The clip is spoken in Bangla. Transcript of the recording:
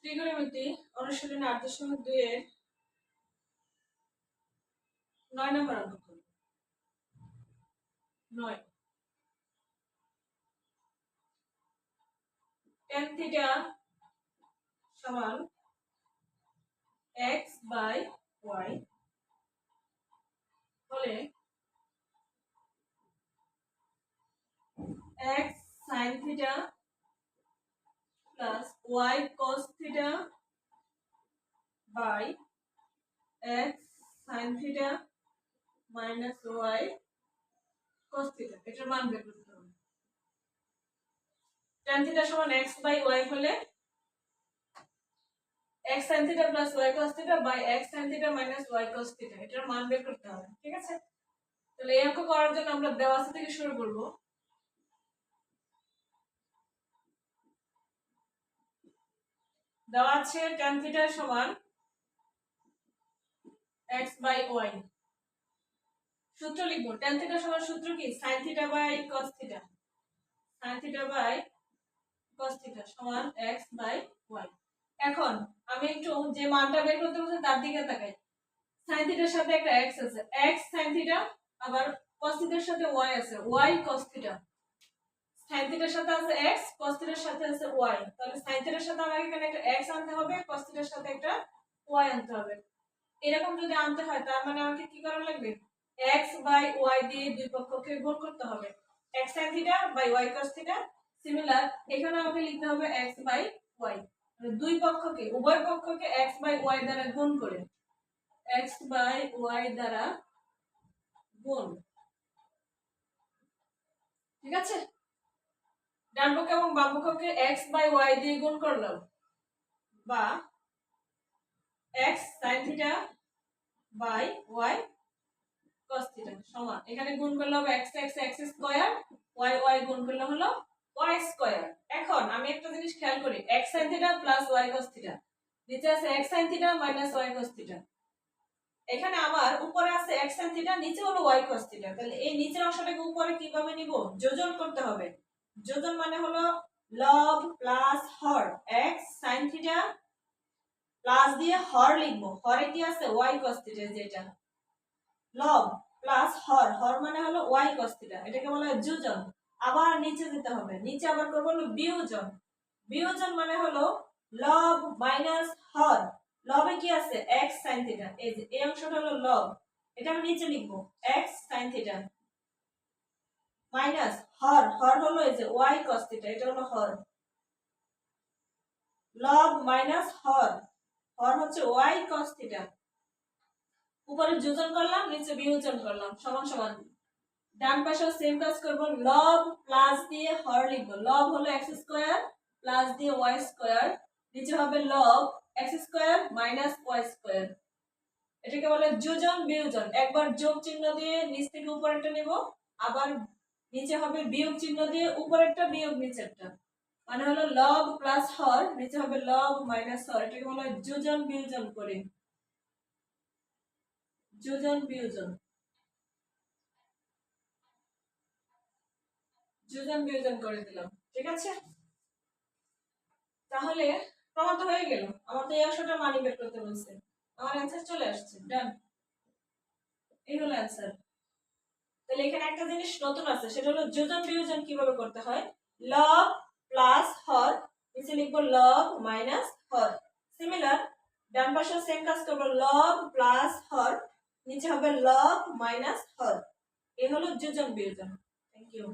ত্রিকোণমিতি অনুশীলনী ৮.২ এর ৯ নম্বর অঙ্ক করি। ৯ tan থিটা সমান x বাই y হলে x sin theta plus y cos theta by x sin theta minus y cos theta এটার মান বের করতে হবে। tan থিটা সমান x বাই y হলে x sin theta plus y cos theta by x sin theta minus y cos theta এটার মান বের করতে হবে। ঠিক আছে, তাহলে এই অঙ্ক করার জন্য আমরা দেওয়া আছে থেকে শুরু করব। দেওয়া আছে tan থিটা সমান x বাই y। সূত্র লিখব, tan থিটা সমান সূত্র কি sin theta by cos theta, sin theta by cos theta সমান x বাই y। এখন আমি একটু যে মানটা বের করতে বলছি তার দিকে তাকাই। sin থিটার সাথে একটা x আছে, x sin থিটা, আবার cos থিটার সাথে y আছে, y cos থিটা। sin থিটার সাথে আছে x, cos থিটার সাথে আছে y, তাহলে sin থিটার সাথে আমাকে এখানে একটা x আনতে হবে, cos থিটার সাথে একটা y আনতে হবে। এরকম যদি আনতে হয় তার মানে আমাকে কি করা লাগবে, x বাই y দিয়ে দুই পক্ষকে গুণ করতে হবে। x sin theta by y cos theta. Similar এখানে আমাকে লিখতে হবে x বাই y, দুই পক্ষকে উভয় পক্ষকে x বাই y দ্বারা গুণ করে, x বাই y দ্বারা গুণ। ঠিক আছে, ডান পক্ষ এবং বাম পক্ষকে x বাই y দিয়ে গুণ করলাম, বা x sin theta by y cos theta সমান, এখানে গুণ করলে হবে x x x square, y y গুণ করলে হলো y স্কয়ার। এখন আমি একটা জিনিস খেয়াল করি, x sin theta plus y cos theta, নিচে আছে x sin theta minus y cos theta. এখানে আমার উপরে আছে x sin থিটা, নিচে হলো y cos থিটা। তাহলে এই নিচের অংশটাকে উপরে কিভাবে নিব, যোজন করতে হবে। যোজন মানে হলো লব প্লাস হর, x sin থিটা প্লাস দিয়ে হর লিখবো, হরে কি আছে y cos থিটা, যেটা লব প্লাস হর, হর মানে হলো y cos থিটা, এটাকে বলা হয় যোজন। আবার নিচে যেতে হবে, নিচে আবার করব হলো বিয়োজন। বিয়োজন মানে হলো লব মাইনাস হর, লবে কি আছে x sin থিটা, এই যে এই অংশটা হলো লব, এটা আমি নিচে লিখব x sin থিটা মাইনাস হর, হর হলো এই যে y cos থিটা, এটা হলো হর। লব মাইনাস হর, হর হচ্ছে y cos থিটা। উপরে যোজন করলাম, নিচে বিয়োজন করলাম, সমান সমান। ডান পাশেও সেম কাজ করব, লব প্লাস দিয়ে হর লিখব, লব হলো x স্কয়ার প্লাস দিয়ে y স্কয়ার, নিচে হবে লব x square minus y square. এটাকে বলে যোজন বিয়োজন। একবার যোগ চিহ্ন দিয়ে নিচ থেকে উপরেরটা নেব, আবার নিচে হবে বিয়োগ চিহ্ন দিয়ে উপরেরটা বিয়োগ নিচেরটা, মানে হলো লব প্লাস হর, নিচে হবে লব মাইনাস হর। এটাকে বলা হয় যোজন বিয়োজন করে, যোজন বিয়োজন, যোজন বিয়োজন করে দিলাম। ঠিক আছে, তাহলে প্রমাণ তো হয়ে গেল। আমার তো এই অংশটা মানি বের করতে বলছে, আমার অ্যান্সার চলে আসছে, ডান, এই হলো অ্যান্সার। তাহলে এখানে একটা জিনিস নতুন আছে, সেটা হলো যোজন বিয়োজন কিভাবে করতে হয়। লব প্লাস হর, নিচে লিখবো লব মাইনাস হর। সিমিলার ডান পাশে সেম কাজ করবো, লব প্লাস হর, নিচে হবে লব মাইনাস হর। এই হলো যোজন বিয়োজন। Thank you.